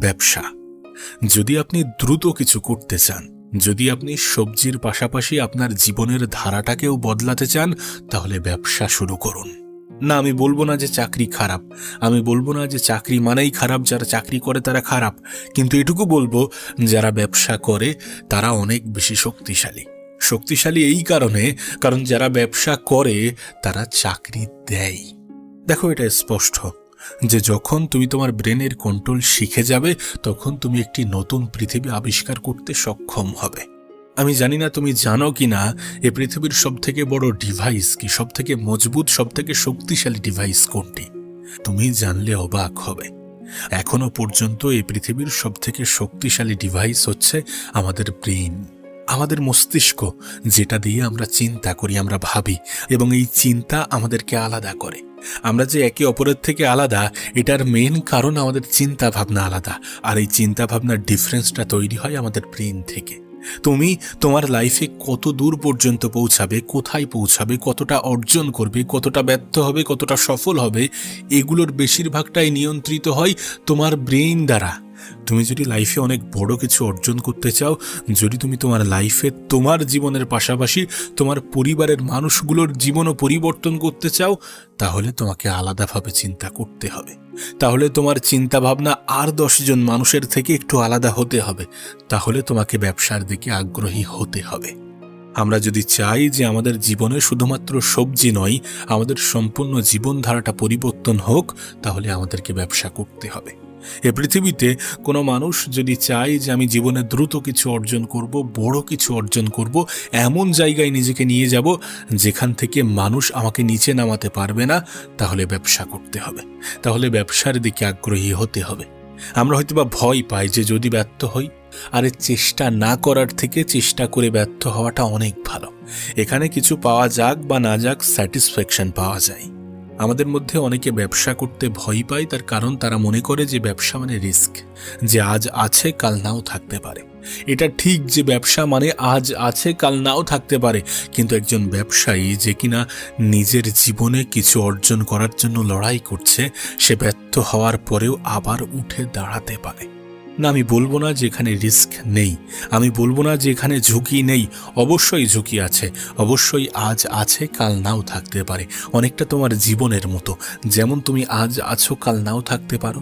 ব্যবসা। যদি আপনি দ্রুত কিছু করতে চান, যদি আপনি সবজির পাশাপাশি আপনার জীবনের ধারাটাকেও বদলাতে চান, তাহলে ব্যবসা শুরু করুন। না, আমি বলবো না যে চাকরি খারাপ, আমি বলবো না যে চাকরি মানেই খারাপ, যারা চাকরি করে তারা খারাপ, কিন্তু এটুকু বলবো যারা ব্যবসা করে তারা অনেক বেশি শক্তিশালী। শক্তিশালী এই কারণ যারা ব্যবসা করে তারা চাকরি দেয়। দেখো, এটা স্পষ্ট যে যখন তুমি তোমার ব্রেনের কন্ট্রোল শিখে যাবে, তখন তুমি একটি নতুন পৃথিবী আবিষ্কার করতে সক্ষম হবে। আমি জানি না তুমি জানো কি না, এ পৃথিবীর সবথেকে বড় ডিভাইস কি, সবথেকে মজবুত, সবথেকে শক্তিশালী ডিভাইস কোনটি? তুমি জানলে অবাক হবে। এখনো পর্যন্ত এই পৃথিবীর সবথেকে শক্তিশালী ডিভাইস হচ্ছে আমাদের ব্রেন, আমাদের মস্তিষ্ক, যেটা দিয়ে আমরা চিন্তা করি, আমরা ভাবি, এবং এই চিন্তা আমাদেরকে আলাদা করে। আমরা যে একে অপরের থেকে আলাদা, এটার মেন কারণ আমাদের চিন্তা ভাবনা আলাদা, আর এই চিন্তা ভাবনার ডিফারেন্সটা তৈরি হয় আমাদের ব্রেন থেকে। তুমি তোমার লাইফে কত দূর পর্যন্ত পৌঁছাবে, কোথায় পৌঁছাবে, কতটা অর্জন করবে, কতটা ব্যর্থ হবে, কতটা সফল হবে, এগুলোর বেশিরভাগটাই নিয়ন্ত্রিত হয় তোমার ব্রেন দ্বারা। তুমি যদি লাইফে অনেক বড় কিছু অর্জন করতে চাও, যদি তুমি তোমার লাইফে তোমার জীবনের পাশাপাশি তোমার পরিবারের মানুষগুলোর জীবনও পরিবর্তন করতে চাও, তাহলে তোমাকে আলাদাভাবে চিন্তা করতে হবে। তাহলে তোমার চিন্তা ভাবনা আর 10 জন মানুষের থেকে একটু আলাদা হতে হবে। তাহলে তোমাকে ব্যবসার দিকে আগ্রহী হতে হবে। আমরা যদি চাই যে আমাদের জীবনে শুধুমাত্র সবজি নয়, আমাদের সম্পূর্ণ জীবনধারাটা পরিবর্তন হোক, তাহলে আমাদেরকে ব্যবসা করতে হবে। এ পৃথিবীতে কোনো মানুষ যদি চায় যে আমি জীবনে দ্রুত কিছু অর্জন করব, বড় কিছু অর্জন করব, এমন জায়গায় নিজেকে নিয়ে যাব যেখান থেকে মানুষ আমাকে নিচে নামাতে পারবে না, তাহলে ব্যবসা করতে হবে। তাহলে ব্যবসার দিকে আগ্রহী হতে হবে। আমরা হয়তোবা ভয় পাই যে যদি ব্যর্থ হই, আরে চেষ্টা না করার থেকে চেষ্টা করে ব্যর্থ হওয়াটা অনেক ভালো। এখানে কিছু পাওয়া যাক বা না যাক, স্যাটিসফ্যাকশন পাওয়া যায়। আমাদের মধ্যে অনেকে ব্যবসা করতে ভয় পায়, তার কারণ তারা মনে করে যে ব্যবসা মানে রিস্ক, যে আজ আছে কাল নাও থাকতে পারে। এটা ঠিক যে ব্যবসা মানে আজ আছে কাল নাও থাকতে পারে, কিন্তু একজন ব্যবসায়ী যে কিনা নিজের জীবনে কিছু অর্জন করার জন্য লড়াই করছে, সে ব্যর্থ হওয়ার পরেও আবার উঠে দাঁড়াতে পারে। না, আমি বলবো না যে এখানে রিস্ক নেই, আমি বলবো না যে এখানে ঝুঁকি নেই। অবশ্যই ঝুঁকি আছে, অবশ্যই আজ আছে কাল নাও থাকতে পারে। অনেকটা তোমার জীবনের মতো, যেমন তুমি আজ আছো কাল নাও থাকতে পারো।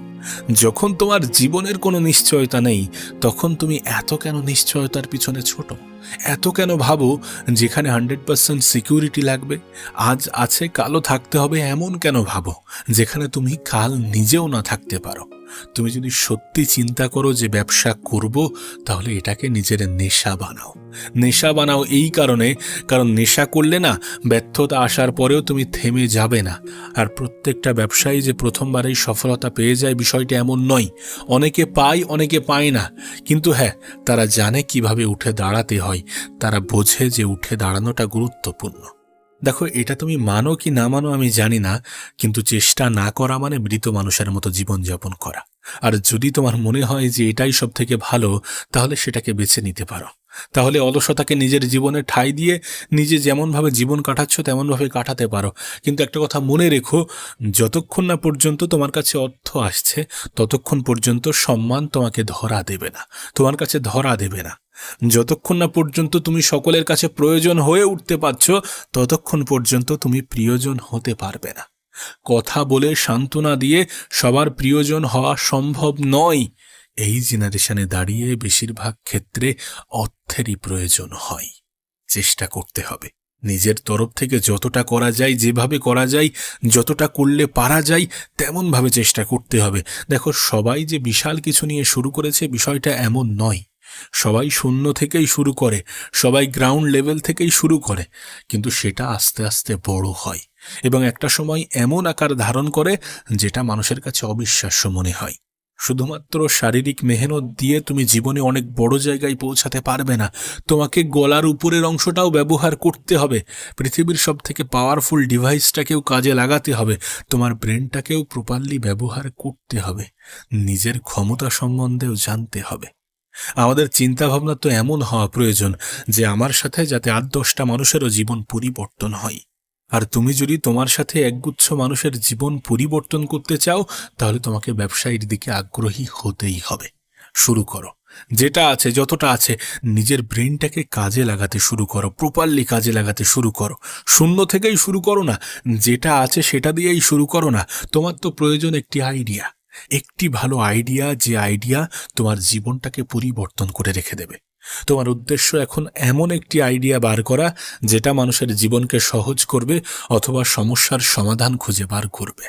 যখন তোমার জীবনের কোনো নিশ্চয়তা নেই, তখন তুমি এত কেন নিশ্চয়তার পিছনে ছোট, এত কেন ভাবো যেখানে 100% সিকিউরিটি লাগবে? আজ আছে কালও থাকতে হবে এমন কেন ভাবো, যেখানে তুমি কাল নিজেও না থাকতে পারো? তুমি যদি সত্যি চিন্তা করো যে ব্যবসা করব, তাহলে এটাকে নিজের নেশা বানাও। নেশা বানাও এই কারণ নেশা করলে না, ব্যর্থতা আসার পরেও তুমি থেমে যাবে না। আর প্রত্যেকটা ব্যবসায়ী যে প্রথমবারেই সফলতা পেয়ে যায়, বিষয়টা এমন নয়। অনেকে পায়, অনেকে পায় না, কিন্তু হ্যাঁ, তারা জানে কিভাবে উঠে দাঁড়াতে হয়। তারা বোঝে যে উঠে দাঁড়ানোটা গুরুত্বপূর্ণ। দেখো, এটা তুমি মানো কি না মানো আমি জানি না, কিন্তু চেষ্টা না করা মানে মৃত মানুষের মতো জীবনযাপন করা। আর যদি তোমার মনে হয় যে এটাই সব থেকে ভালো, তাহলে সেটাকে বেছে নিতে পারো। তাহলে অলসতাকে নিজের জীবনে ঠাঁই দিয়ে নিজে যেমনভাবে জীবন কাটাচ্ছ তেমনভাবে কাটাতে পারো। কিন্তু একটা কথা মনে রেখো, যতক্ষণ না পর্যন্ত তোমার কাছে অর্থ আসছে, ততক্ষণ পর্যন্ত সম্মান তোমাকে ধরা দেবে না, তোমার কাছে ধরা দেবে না। যতক্ষণ না পর্যন্ত তুমি সকলের কাছে প্রয়োজন হয়ে উঠতে পারছ, ততক্ষণ পর্যন্ত তুমি প্রিয়জন হতে পারবে না। কথা বলে সান্ত্বনা দিয়ে সবার প্রিয়জন হওয়া সম্ভব নয়। এই জেনারেশনে দাঁড়িয়ে বেশিরভাগ ক্ষেত্রে অর্থেরই প্রয়োজন হয়। চেষ্টা করতে হবে নিজের তরফ থেকে যতটা করা যায়, যেভাবে করা যায়, যতটা করলে পারা যায় তেমনভাবে চেষ্টা করতে হবে। দেখো, সবাই যে বিশাল কিছু নিয়ে শুরু করেছে, বিষয়টা এমন নয়। সবাই শূন্য থেকেই শুরু করে, সবাই গ্রাউন্ড লেভেল থেকেই শুরু করে, কিন্তু সেটা আস্তে আস্তে বড় হয় এবং একটা সময় এমন আকার ধারণ করে যেটা মানুষের কাছে অবিশ্বাস্য মনে হয়। শুধুমাত্র শারীরিক মেহনত দিয়ে তুমি জীবনে অনেক বড় জায়গায় পৌঁছাতে পারবে না। তোমাকে গলার উপরের অংশটাও ব্যবহার করতে হবে। পৃথিবীর সব থেকে পাওয়ারফুল ডিভাইসটাকেও কাজে লাগাতে হবে। তোমার ব্রেনটাকেও প্রপারলি ব্যবহার করতে হবে। নিজের ক্ষমতা সম্বন্ধেও জানতে হবে। আমাদের চিন্তাভাবনা তো এমন হওয়া প্রয়োজন যে আমার সাথে যাতে 8-10টা মানুষেরও জীবন পরিবর্তন হয়। আর তুমি যদি তোমার সাথে একগুচ্ছ মানুষের জীবন পরিবর্তন করতে চাও, তাহলে তোমাকে ব্যবসায়ের দিকে আগ্রহী হতেই হবে। শুরু করো, যেটা আছে যতটা আছে নিজের ব্রেনটাকে কাজে লাগাতে শুরু করো, প্রপারলি কাজে লাগাতে শুরু করো। শূন্য থেকেই শুরু করো না, যেটা আছে সেটা দিয়েই শুরু করো না। তোমার তো প্রয়োজন একটি আইডিয়া, একটি ভালো আইডিয়া, যে আইডিয়া তোমার জীবনটাকে পরিবর্তন করে রেখে দেবে। তোমার উদ্দেশ্য এখন এমন একটি আইডিয়া বার করা যেটা মানুষের জীবনকে সহজ করবে অথবা সমস্যার সমাধান খুঁজে বার করবে।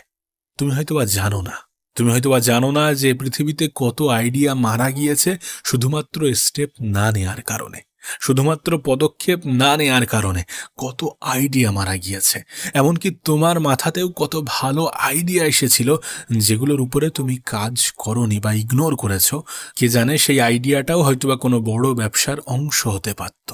তুমি হয়তোবা জানো না যে পৃথিবীতে কত আইডিয়া মারা গিয়েছে শুধুমাত্র স্টেপ না নেয়ার কারণে, শুধুমাত্র পদক্ষেপ না নেয়ার কারণে কত আইডিয়া মারা গিয়েছে। এমনকি তোমার মাথাতেও কত ভালো আইডিয়া এসেছিল যেগুলোর উপরে তুমি কাজ করনি বা ইগনোর করেছো। কে জানে সেই আইডিয়াটাও হয়তোবা কোনো বড় ব্যবসার অংশ হতে পারত।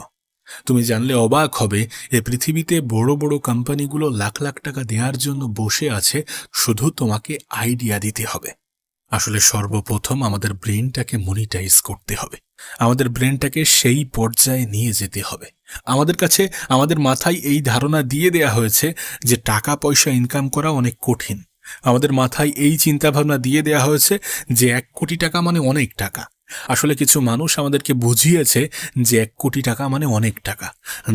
তুমি জানলে অবাক হবে, এ পৃথিবীতে বড় বড় কোম্পানিগুলো লাখ লাখ টাকা দেওয়ার জন্য বসে আছে, শুধু তোমাকে আইডিয়া দিতে হবে। আসলে সর্বপ্রথম আমাদের ব্রেনটাকে মনিটাইজ করতে হবে, আমাদের ব্রেনটাকে সেই পর্যায়ে নিয়ে যেতে হবে। আমাদের কাছে, আমাদের মাথায় এই ধারণা দিয়ে দেয়া হয়েছে যে টাকা পয়সা ইনকাম করা অনেক কঠিন। আমাদের মাথায় এই চিন্তাভাবনা দিয়ে দেয়া হয়েছে যে 1 কোটি টাকা মানে অনেক টাকা। আসলে কিছু মানুষ আমাদেরকে বুঝিয়েছে যে 1 কোটি টাকা মানে অনেক টাকা।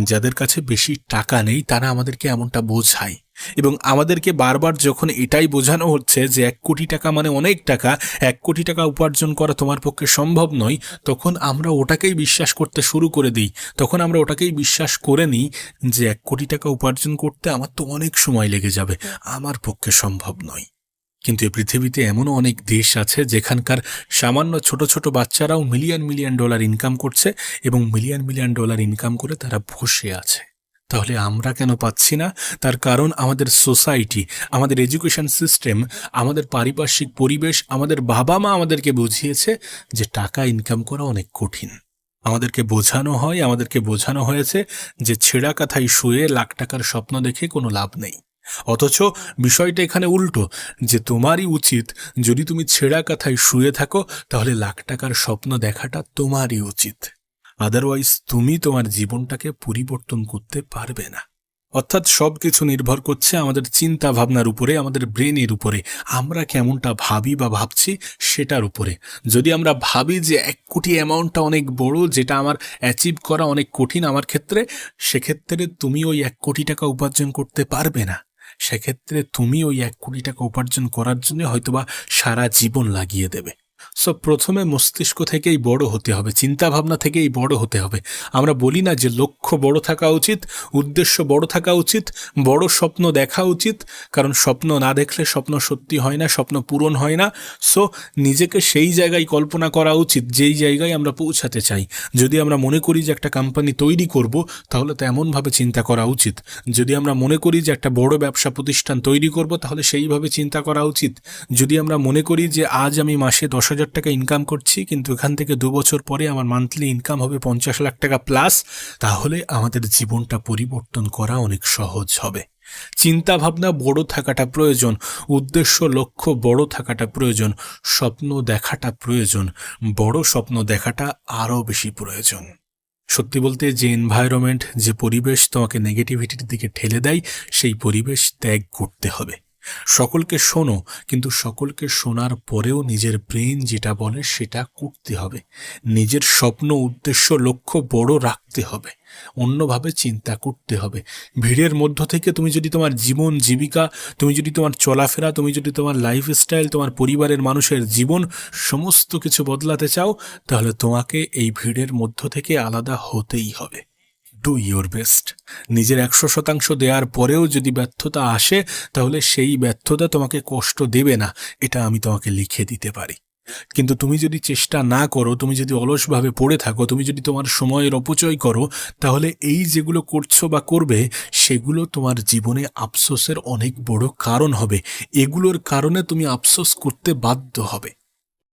যাদের কাছে বেশি টাকা নেই তারা আমাদেরকে এমনটা বোঝায়, এবং আমাদেরকে বারবার যখন এটাই বোঝানো হচ্ছে যে 1 কোটি টাকা মানে অনেক টাকা, 1 কোটি টাকা উপার্জন করা তোমার পক্ষে সম্ভব নয়, তখন আমরা ওটাকেই বিশ্বাস করতে শুরু করে দিই। তখন আমরা ওটাকেই বিশ্বাস করে নিই যে 1 কোটি টাকা উপার্জন করতে আমার তো অনেক সময় লেগে যাবে, আমার পক্ষে সম্ভব নয়। কিন্তু এই পৃথিবীতে এমনও অনেক দেশ আছে যেখানকার সামান্য ছোট ছোট বাচ্চারাও মিলিয়ন মিলিয়ন ডলার ইনকাম করছে, এবং মিলিয়ন মিলিয়ন ডলার ইনকাম করে তারা বসে আছে। তাহলে আমরা কেন পাচ্ছি না? তার কারণ আমাদের সোসাইটি, আমাদের এডুকেশন সিস্টেম, আমাদের পারিপার্শ্বিক পরিবেশ, আমাদের বাবা মা আমাদেরকে বুঝিয়েছে যে টাকা ইনকাম করা অনেক কঠিন। আমাদেরকে বোঝানো হয়েছে যে ছেঁড়া কাঁথায় শুয়ে লাখ টাকার স্বপ্ন দেখে কোনো লাভ নেই। অথচ বিষয়টা এখানে উল্টো, যে তোমারই উচিত, যদি তুমি ছেঁড়া কাঁথায় শুয়ে থাকো তাহলে লাখ টাকার স্বপ্ন দেখাটা তোমারই উচিত। আদারওয়াইজ তুমি তোমার জীবনটাকে পরিবর্তন করতে পারবে না। অর্থাৎ সবকিছু নির্ভর করছে আমাদের চিন্তা ভাবনার উপরে, আমাদের ব্রেনের উপরে, আমরা কেমনটা ভাবি বা ভাবছি সেটার উপরে। যদি আমরা ভাবি যে 1 কোটি অ্যামাউন্টটা অনেক বড়, যেটা আমার অ্যাচিভ করা অনেক কঠিন আমার ক্ষেত্রে, সেক্ষেত্রে তুমি ওই 1 কোটি টাকা উপার্জন করতে পারবে না। সেক্ষেত্রে তুমি ওই 1 কোটি টাকা উপার্জন করার জন্য হয়তোবা সারা জীবন লাগিয়ে দেবে। সো প্রথমে মস্তিষ্ক থেকেই বড় হতে হবে, চিন্তাভাবনা থেকেই বড় হতে হবে। আমরা বলি না যে লক্ষ্য বড় থাকা উচিত, উদ্দেশ্য বড় থাকা উচিত, বড় স্বপ্ন দেখা উচিত, কারণ স্বপ্ন না দেখলে স্বপ্ন সত্যি হয় না, স্বপ্ন পূরণ হয় না। সো নিজেকে সেই জায়গায় কল্পনা করা উচিত যেই জায়গায় আমরা পৌঁছাতে চাই। যদি আমরা মনে করি যে একটা কোম্পানি তৈরি করব, তাহলে তো এমনভাবে চিন্তা করা উচিত। যদি আমরা মনে করি যে একটা বড় ব্যবসা প্রতিষ্ঠান তৈরি করব, তাহলে সেইভাবে চিন্তা করা উচিত। যদি আমরা মনে করি যে আজ আমি মাসে 10,000 টাকা ইনকাম করছি, কিন্তু এখান থেকে 2 বছর পরে আমার মান্থলি ইনকাম হবে 50 লাখ টাকা প্লাস, তাহলে আমাদের জীবনটা পরিবর্তন করা অনেক সহজ হবে। চিন্তা ভাবনা বড় থাকাটা প্রয়োজন, উদ্দেশ্য লক্ষ্য বড় থাকাটা প্রয়োজন, স্বপ্ন দেখাটা প্রয়োজন, বড় স্বপ্ন দেখাটা আরও বেশি প্রয়োজন। সত্যি বলতে, যে এনভায়রনমেন্ট, যে পরিবেশ তোমাকে নেগেটিভিটির দিকে ঠেলে দেয়, সেই পরিবেশ ত্যাগ করতে হবে। সকলকে শোনো, কিন্তু সকলকে শোনার পরেও নিজের ব্রেন যেটা বলে সেটা করতে হবে। নিজের স্বপ্ন, উদ্দেশ্য, লক্ষ্য বড় রাখতে হবে, অন্যভাবে চিন্তা করতে হবে। ভিড়ের মধ্য থেকে তুমি যদি তোমার জীবন জীবিকা, তুমি যদি তোমার চলাফেরা, তুমি যদি তোমার লাইফস্টাইল, তোমার পরিবারের মানুষের জীবন, সমস্ত কিছু বদলাতে চাও, তাহলে তোমাকে এই ভিড়ের মধ্য থেকে আলাদা হতেই হবে। Do your best. নিজের 100% দেওয়ার পরেও যদি ব্যর্থতা আসে, তাহলে সেই ব্যর্থতা তোমাকে কষ্ট দেবে না, এটা আমি তোমাকে লিখে দিতে পারি। কিন্তু তুমি যদি চেষ্টা না করো, তুমি যদি অলসভাবে পড়ে থাকো, তুমি যদি তোমার সময়ের অপচয় করো, তাহলে এই যেগুলো করছো বা করবে, সেগুলো তোমার জীবনে আফসোসের অনেক বড় কারণ হবে। এগুলোর কারণে তুমি আফসোস করতে বাধ্য হবে।